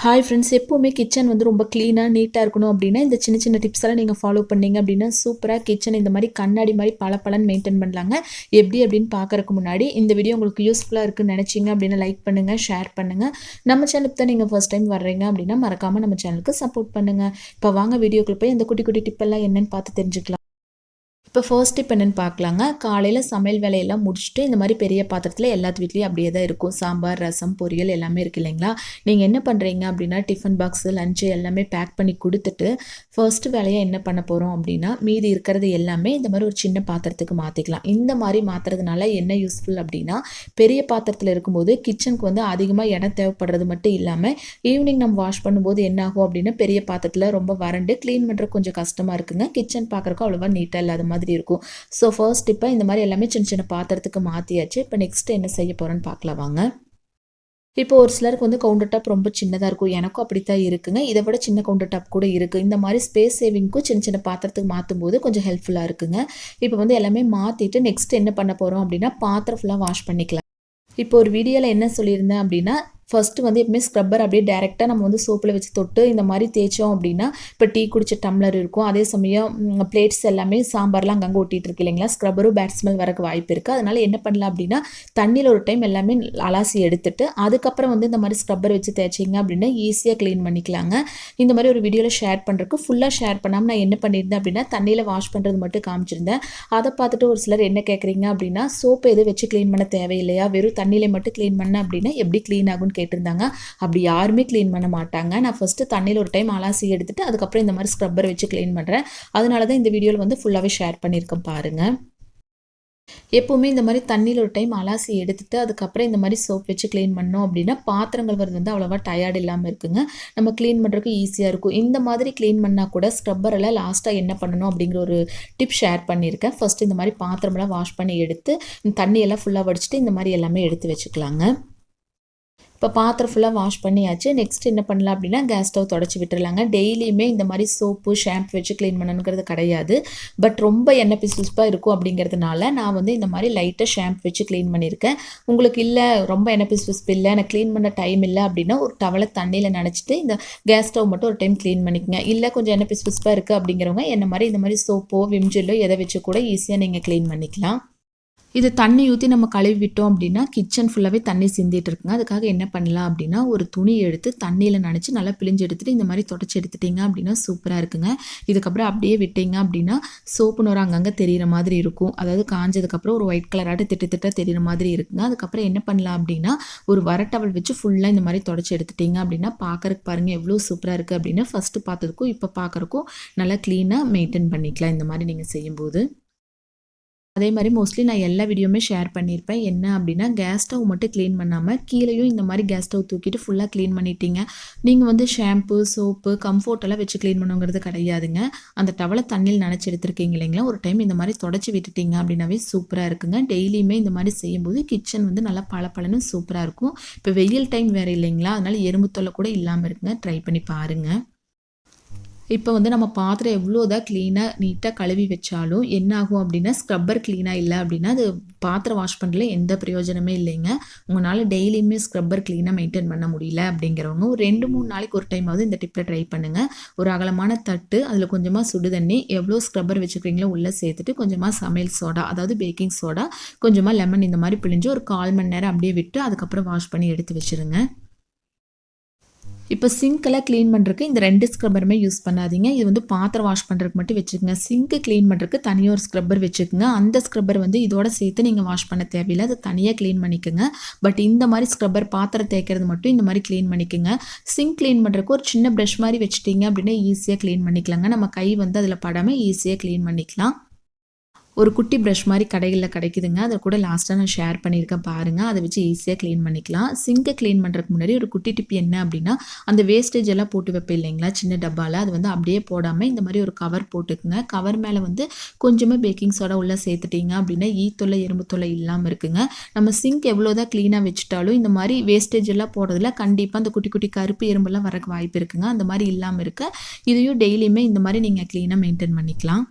Hi friends, எப்போவுமே kitchen வந்து ரொம்ப க்ளீனாக நீட்டாக இருக்கணும் அப்படின்னா இந்த சின்ன சின்ன டிப்ஸ் எல்லாம் நீங்கள் ஃபாலோ பண்ணீங்க அப்படின்னா சூப்பராக கிச்சன் இந்த மாதிரி கண்ணாடி மாதிரி பளபளன்னு மெயின்டைன் பண்ணலாங்க. எப்படி அப்படின்னு பார்க்கறதுக்கு முன்னாடி இந்த வீடியோ உங்களுக்கு யூஸ்ஃபுல்லாக இருக்குன்னு நினச்சிங்க அப்படின்னா லைக் பண்ணுங்கள், ஷேர் பண்ணுங்கள். நம்ம சேனலுக்கு தான் நீங்கள் ஃபர்ஸ்ட் டைம் வர்றீங்க அப்படின்னா மறக்காமல் நம்ம சேனலுக்கு சப்போர்ட் பண்ணுங்கள். இப்போ வாங்க வீடியோக்குள்ள போய் அந்த குட்டி குட்டி டிப்பெல்லாம் என்னென்னு பார்த்து தெரிஞ்சுக்கலாம். இப்போ ஃபர்ஸ்ட் டிப் என்னென்னு பார்க்கலாங்க. காலையில் சமையல் வேலையெல்லாம் முடிச்சுட்டு இந்த மாதிரி பெரிய பாத்திரத்தில் எல்லாத்து வீட்லேயும் அப்படியே தான் இருக்கும். சாம்பார், ரசம், பொரியல் எல்லாமே இருக்குது இல்லைங்களா. நீங்கள் என்ன பண்ணுறீங்க அப்படின்னா டிஃபன் பாக்ஸு, லஞ்சு எல்லாமே பேக் பண்ணி கொடுத்துட்டு ஃபர்ஸ்ட்டு வேலையாக என்ன பண்ண போகிறோம் அப்படின்னா மீதி இருக்கிறது எல்லாமே இந்த மாதிரி ஒரு சின்ன பாத்திரத்துக்கு மாற்றிக்கலாம். இந்த மாதிரி மாற்றுறதுனால என்ன யூஸ்ஃபுல் அப்படின்னா பெரிய பாத்திரத்தில் இருக்கும்போது கிச்சனுக்கு வந்து அதிகமாக இடம் தேவைப்படுறது மட்டும் இல்லாமல் ஈவினிங் நம்ம வாஷ் பண்ணும்போது என்ன ஆகும் அப்படின்னா பெரிய பாத்திரத்தில் ரொம்ப வறண்டு க்ளீன் பண்ணுறது கொஞ்சம் கஷ்டமாக இருக்குங்க. கிச்சன் பார்க்குறக்கு அவ்வளோவா நீட்டாக இல்லாத மாதிரி இருக்கும். ஸோ ஃபர்ஸ்ட் இப்போ இந்த மாதிரி எல்லாமே சின்ன சின்ன பாத்திரத்துக்கு மாற்றியாச்சு. இப்போ நெக்ஸ்ட் என்ன செய்ய போகிறேன்னு பார்க்கலாம் வாங்க. இப்போ ஒரு சிலருக்கு வந்து கவுண்டர் டாப் ரொம்ப சின்னதாக இருக்கும். எனக்கும் அப்படித்தான் இருக்குங்க. இதை விட சின்ன கவுண்டர் டாப் கூட இருக்குது. இந்த மாதிரி ஸ்பேஸ் சேவிங்க்கும் சின்ன சின்ன பாத்திரத்துக்கு மாற்றும் போது கொஞ்சம் ஹெல்ப்ஃபுல்லாக இருக்குங்க. இப்போ வந்து எல்லாமே மாற்றிட்டு நெக்ஸ்ட் என்ன பண்ண போகிறோம் அப்படின்னா பாத்திரம் ஃபுல்லாக வாஷ் பண்ணிக்கலாம். இப்போ ஒரு வீடியோவில் என்ன சொல்லியிருந்தேன் அப்படின்னா ஃபஸ்ட்டு வந்து எப்பவுமே ஸ்க்ரப்பர் அப்படியே டேரெக்டாக நம்ம வந்து சோப்பில் வச்சு தொட்டு இந்த மாதிரி தேய்ச்சோம் அப்படின்னா இப்போ டீ குடிச்ச டம்ளர் இருக்கும். அதே சமயம் பிளேட்ஸ் எல்லாமே சாம்பார்லாம் அங்கங்கே ஒட்டிகிட்டு இருக்கு இல்லைங்களா. ஸ்க்ரப்பரும் பேட் ஸ்மெல் வரக்கு வாய்ப்பு இருக்குது. அதனால் என்ன பண்ணலாம் அப்படின்னா தண்ணியில் ஒரு டைம் எல்லாமே அலாசி எடுத்துட்டு அதுக்கப்புறம் வந்து இந்த மாதிரி ஸ்க்ரப்பர் வச்சு தேய்ச்சிங்க அப்படின்னா ஈஸியாக க்ளீன் பண்ணிக்கலாங்க. இந்த மாதிரி ஒரு வீடியோவில் ஷேர் பண்ணுறதுக்கு ஃபுல்லாக ஷேர் பண்ணாமல் நான் என்ன பண்ணியிருந்தேன் அப்படின்னா தண்ணியில் வாஷ் பண்ணுறது மட்டும் காமிச்சிருந்தேன். அதை பார்த்துட்டு ஒரு சிலர் என்ன கேட்குறீங்க அப்படின்னா சோப்பு எதுவும் வச்சு க்ளீன் பண்ண தேவையில்லையா, வெறும் தண்ணியில் மட்டும் க்ளீன் பண்ண அப்படின்னா எப்படி க்ளீன் ஆகும்னு கேட்டிருந்தாங்க. அப்படி யாருமே க்ளீன் பண்ண மாட்டாங்க. நான் ஃபஸ்ட்டு தண்ணியில் ஒரு டைம் அலாசி எடுத்துட்டு அதுக்கப்புறம் இந்த மாதிரி ஸ்க்ரப்பர் வச்சு க்ளீன் பண்ணுறேன். அதனால தான் இந்த வீடியோவில் வந்து ஃபுல்லாகவே ஷேர் பண்ணியிருக்கேன் பாருங்கள். எப்போவுமே இந்த மாதிரி தண்ணியில் ஒரு டைம் அலாசி எடுத்துட்டு அதுக்கப்புறம் இந்த மாதிரி சோப் வச்சு க்ளீன் பண்ணோம் அப்படின்னா பாத்திரங்கள் வரது வந்து அவ்வளோவா டயர்ட் இல்லாமல் இருக்குங்க. நம்ம க்ளீன் பண்ணுறதுக்கு ஈஸியாக இருக்கும். இந்த மாதிரி க்ளீன் பண்ணால் கூட ஸ்க்ரப்பரெல்லாம் லாஸ்ட்டாக என்ன பண்ணணும் அப்படிங்கிற ஒரு டிப் ஷேர் பண்ணியிருக்கேன். ஃபஸ்ட்டு இந்த மாதிரி பாத்திரமெல்லாம் வாஷ் பண்ணி எடுத்து தண்ணியெல்லாம் ஃபுல்லாக வடிச்சிட்டு இந்த மாதிரி எல்லாமே எடுத்து வச்சுக்கலாங்க. இப்போ பாத்திரம் ஃபுல்லாக வாஷ் பண்ணியாச்சு. நெக்ஸ்ட் என்ன பண்ணலாம் அப்படின்னா கேஸ் ஸ்டவ் தொடச்சி விட்டுருலாங்க. டெய்லியுமே இந்த மாதிரி சோப்பு ஷாம்பு வச்சு க்ளீன் பண்ணணுங்கிறது கிடையாது. பட் ரொம்ப எண்ணெய் பிசுபிசுப்பாக இருக்கும் அப்படிங்கிறதுனால நான் வந்து இந்த மாதிரி லைட்டாக ஷாம்பு வச்சு க்ளீன் பண்ணியிருக்கேன். உங்களுக்கு இல்லை ரொம்ப எண்ணெய் பிசுபிசுப்பு இல்லை, எனக்கு க்ளீன் பண்ண டைம் இல்லை அப்படின்னா ஒரு டவலை தண்ணியில் நனைச்சிட்டு இந்த கேஸ் ஸ்டவ் மட்டும் ஒரு டைம் க்ளீன் பண்ணிக்கங்க. இல்லை கொஞ்சம் எண்ணெய் பிசுபிசுப்பாக இருக்குது அப்படிங்கிறவங்க என்ன மாதிரி இந்த மாதிரி சோப்போ விம்ஜெல்லோ எதை வச்சு கூட ஈஸியாக நீங்கள் க்ளீன் பண்ணிக்கலாம். இது தண்ணி ஊற்றி நம்ம கழுவி விட்டோம் அப்படின்னா கிச்சன் ஃபுல்லாகவே தண்ணி சிந்திட்டு இருக்குங்க. அதுக்காக என்ன பண்ணலாம் அப்படின்னா ஒரு துணி எடுத்து தண்ணியில் நனைச்சி நல்லா பிழிஞ்சு எடுத்துகிட்டு இந்த மாதிரி தொடச்சி எடுத்துட்டிங்க அப்படின்னா சூப்பராக இருக்குங்க. இதுக்கப்புறம் அப்படியே விட்டிங்க அப்படின்னா சோப்பு நுரை அங்கங்கே தெரிகிற மாதிரி இருக்கும். அதாவது காஞ்சதுக்கப்புறம் ஒரு ஒயிட் கலராட்டு திட்டு தெரிகிற மாதிரி இருக்குங்க. அதுக்கப்புறம் என்ன பண்ணலாம் அப்படின்னா ஒரு வரட்டவல் வச்சு ஃபுல்லாக இந்த மாதிரி தொடச்சி எடுத்துட்டிங்க அப்படின்னா பார்க்குறக்கு பாருங்கள் எவ்வளோ சூப்பராக இருக்குது அப்படின்னு. ஃபஸ்ட்டு பார்த்ததுக்கும் இப்போ பார்க்குறக்கும் நல்லா க்ளீனாக மெயின்டைன் பண்ணிக்கலாம் இந்த மாதிரி நீங்கள் செய்யும்போது. அதே மாதிரி மோஸ்ட்லி நான் எல்லா வீடியோவுமே ஷேர் பண்ணியிருப்பேன். என்ன அப்படின்னா கேஸ் ஸ்டவ் மட்டும் க்ளீன் பண்ணாமல் கீழேயும் இந்த மாதிரி கேஸ் ஸ்டவ் தூக்கிட்டு ஃபுல்லாக க்ளீன் பண்ணிட்டீங்க. நீங்கள் வந்து ஷாம்பு, சோப்பு, கம்ஃபோர்ட்டெல்லாம் வச்சு க்ளீன் பண்ணுங்கிறது கிடையாதுங்க. அந்த டவலை தண்ணியில் நனைச்சி எடுத்துருக்கீங்க இல்லைங்களா, ஒரு டைம் இந்த மாதிரி தொடச்சி விட்டுட்டீங்க அப்படின்னாவே சூப்பராக இருக்குங்க. டெய்லியுமே இந்த மாதிரி செய்யும்போது கிச்சன் வந்து நல்லா பளபளன்னு சூப்பராக இருக்கும். இப்போ வெயில் டைம் வேறு இல்லைங்களா, அதனால் எறும்பு தொல்லை கூட இல்லாமல் இருக்குங்க. ட்ரை பண்ணி பாருங்கள். இப்போ வந்து நம்ம பாத்திரம் எவ்வளோதான் க்ளீனாக நீட்டாக கழுவி வச்சாலும் என்ன ஆகும் அப்படின்னா ஸ்க்ரப்பர் க்ளீனாக இல்லை அப்படின்னா அது பாத்திரம் வாஷ் பண்ணுறதுல எந்த பிரயோஜனமே இல்லைங்க. உங்களால் டெய்லியுமே ஸ்க்ரப்பர் க்ளீனாக மெயின்டைன் பண்ண முடியல அப்படிங்கிறவங்க ஒரு 2-3 நாளைக்கு ஒரு டைமாவது இந்த டிப்பில் ட்ரை பண்ணுங்கள். ஒரு அகலமான தட்டு, அதில் கொஞ்சமாக சுடு தண்ணி, எவ்வளோ ஸ்க்ரப்பர் வச்சுக்கிறீங்களோ உள்ளே சேர்த்துட்டு கொஞ்சமாக சமையல் சோடா அதாவது பேக்கிங் சோடா, கொஞ்சமாக லெமன் இந்த மாதிரி பிழிஞ்சு ஒரு 1/4 மணி நேரம் அப்படியே விட்டு அதுக்கப்புறம் வாஷ் பண்ணி எடுத்து வச்சுருங்க. இப்போ சிங்க்கெல்லாம் க்ளீன் பண்ணுறதுக்கு இந்த 2 ஸ்க்ரப்பருமே யூஸ் பண்ணாதீங்க. இது வந்து பாத்திரம் வாஷ் பண்ணுறதுக்கு மட்டும் வச்சுக்கோங்க. சிங்க்கு க்ளீன் பண்ணுறதுக்கு தனியாக ஒரு ஸ்க்ரப்பர் வச்சுக்கோங்க. அந்த ஸ்க்ரப்பர் வந்து இதோட சேர்த்து நீங்கள் வாஷ் பண்ண தேவையில்லை, அதை தனியாக க்ளீன் பண்ணிக்கோங்க. பட் இந்த மாதிரி ஸ்க்ரப்பர் பாத்திரம் தேய்க்கிறது மட்டும் இந்த மாதிரி க்ளீன் பண்ணிக்கோங்க. சிங்க் க்ளீன் பண்ணுறதுக்கு ஒரு சின்ன ப்ரஷ் மாதிரி வச்சுட்டிங்க அப்படின்னா ஈஸியாக க்ளீன் பண்ணிக்கலாங்க. நம்ம கை வந்து அதில் படாமல் ஈஸியாக க்ளீன் பண்ணிக்கலாம். ஒரு குட்டி ப்ரஷ் மாதிரி கடைகளில் கிடைக்குதுங்க. அதை கூட லாஸ்ட்டாக நான் ஷேர் பண்ணியிருக்கேன் பாருங்கள். அதை வச்சு ஈஸியாக க்ளீன் பண்ணிக்கலாம். சிங்கை க்ளீன் பண்ணுறதுக்கு முன்னாடி ஒரு குட்டி டிப் என்ன அப்படின்னா அந்த வேஸ்டேஜ் எல்லாம் போட்டு வைப்பேன் இல்லைங்களா சின்ன டப்பாவில், அது வந்து அப்படியே போடாமல் இந்த மாதிரி ஒரு கவர் போட்டுக்குங்க. கவர் மேலே வந்து கொஞ்சமாக பேக்கிங் சோடா உள்ளே சேர்த்துட்டிங்க அப்படின்னா தொல்லை எறும்பு தொல்லை இல்லாமல் இருக்குங்க. நம்ம சிங்க் எவ்வளோதான் க்ளீனாக வச்சுட்டாலும் இந்த மாதிரி வேஸ்டேஜ் எல்லாம் போடுறதுல கண்டிப்பாக அந்த குட்டி குட்டி கருப்பு எறும்பெல்லாம் வரக்கு வாய்ப்பு இருக்குங்க. அந்த மாதிரி இல்லாமல் இருக்க இதையும் டெய்லியுமே இந்த மாதிரி நீங்கள் க்ளீனாக மெயின்டைன் பண்ணிக்கலாம்.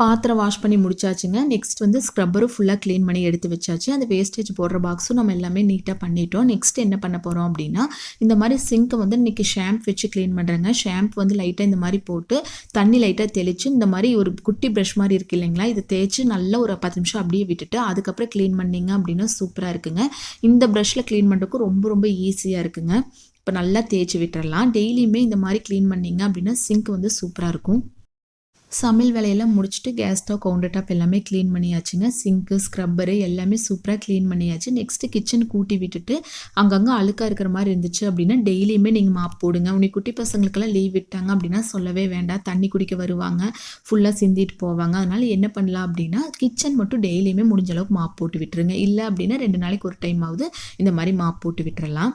பாத்திரம் வாஷ் பண்ணி முடிச்சாச்சுங்க. நெக்ஸ்ட் வந்து ஸ்க்ரப்பரும் ஃபுல்லாக க்ளீன் பண்ணி எடுத்து வச்சாச்சு. அந்த வேஸ்டேஜ் போடுற பாக்ஸும் நம்ம எல்லாமே நீட்டாக பண்ணிட்டோம். நெக்ஸ்ட் என்ன பண்ண போகிறோம் அப்படின்னா, இந்த மாதிரி சிங்க்கை வந்து இன்றைக்கி ஷாம்பு வச்சு க்ளீன் பண்ணுறேங்க. ஷாம்பு வந்து லைட்டாக இந்த மாதிரி போட்டு தண்ணி லைட்டாக தெளித்து இந்த மாதிரி ஒரு குட்டி ப்ரஷ் மாதிரி இருக்குது இல்லைங்களா, இதை தேய்ச்சி நல்லா ஒரு 10 நிமிஷம் அப்படியே விட்டுட்டு அதுக்கப்புறம் க்ளீன் பண்ணிங்க அப்படின்னா சூப்பராக இருக்குங்க. இந்த ப்ரஷ்ஷில் க்ளீன் பண்ணுறதுக்கு ரொம்ப ரொம்ப ஈஸியாக இருக்குங்க. இப்போ நல்லா தேய்ச்சி விட்டுறலாம். டெய்லியுமே இந்த மாதிரி க்ளீன் பண்ணிங்க அப்படின்னா சிங்க் வந்து சூப்பராக இருக்கும். சமையல் வேலையெல்லாம் முடிச்சுட்டு கேஸ் ஸ்டவ், கவுண்டர் டாப் எல்லாமே க்ளீன் பண்ணியாச்சுங்க. சிங்க்கு, ஸ்க்ரப்பரு எல்லாமே சூப்பராக க்ளீன் பண்ணியாச்சு. நெக்ஸ்ட்டு கிச்சன் கூட்டி விட்டுட்டு அங்கங்கே அழுக்காக இருக்கிற மாதிரி இருந்துச்சு அப்படின்னா டெய்லியுமே நீங்கள் மாப் போடுங்க. உனக்கு குட்டி பசங்களுக்கெல்லாம் லீவ் விட்டாங்க அப்படின்னா சொல்லவே வேண்டாம். தண்ணி குடிக்க வருவாங்க, ஃபுல்லாக சிந்திட்டு போவாங்க. அதனால் என்ன பண்ணலாம் அப்படின்னா கிச்சன் மட்டும் டெய்லியுமே முடிஞ்ச அளவுக்கு மாப் போட்டு விட்டுருங்க. இல்லை அப்படின்னா 2 நாளைக்கு ஒரு டைம் ஆகுது இந்த மாதிரி மாப் போட்டு விட்டுறலாம்.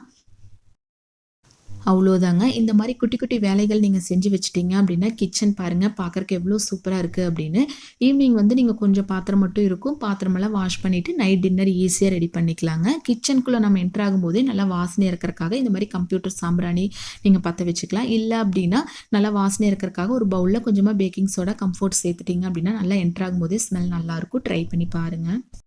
அவ்வளோதாங்க. இந்த மாதிரி குட்டி குட்டி வேலைகள் நீங்கள் செஞ்சு வச்சுட்டீங்க அப்படின்னா கிச்சன் பாருங்கள் பார்க்குறக்கு எவ்வளோ சூப்பராக இருக்குது அப்படின்னு. ஈவினிங் வந்து நீங்கள் கொஞ்சம் பாத்திரம் மட்டும் இருக்கும், பாத்திரமெல்லாம் வாஷ் பண்ணிவிட்டு நைட் டின்னர் ஈஸியாக ரெடி பண்ணிக்கலாங்க. கிச்சனுக்குள்ளே நம்ம என்ட்ரு ஆகும்போதே நல்லா வாசனை இருக்கிறக்காக இந்த மாதிரி கம்ப்யூட்டர் சாம்பிராணி நீங்கள் பற்ற வச்சுக்கலாம். இல்லை அப்படின்னா நல்லா வாசனை இருக்கிறக்காக ஒரு பவுலில் கொஞ்சமாக பேக்கிங் சோடா, கம்ஃபோர்ட் சேர்த்துட்டிங்க அப்படின்னா நல்லா என்ட்ரு ஆகும்போதே ஸ்மெல் நல்லாயிருக்கும். ட்ரை பண்ணி பாருங்கள்.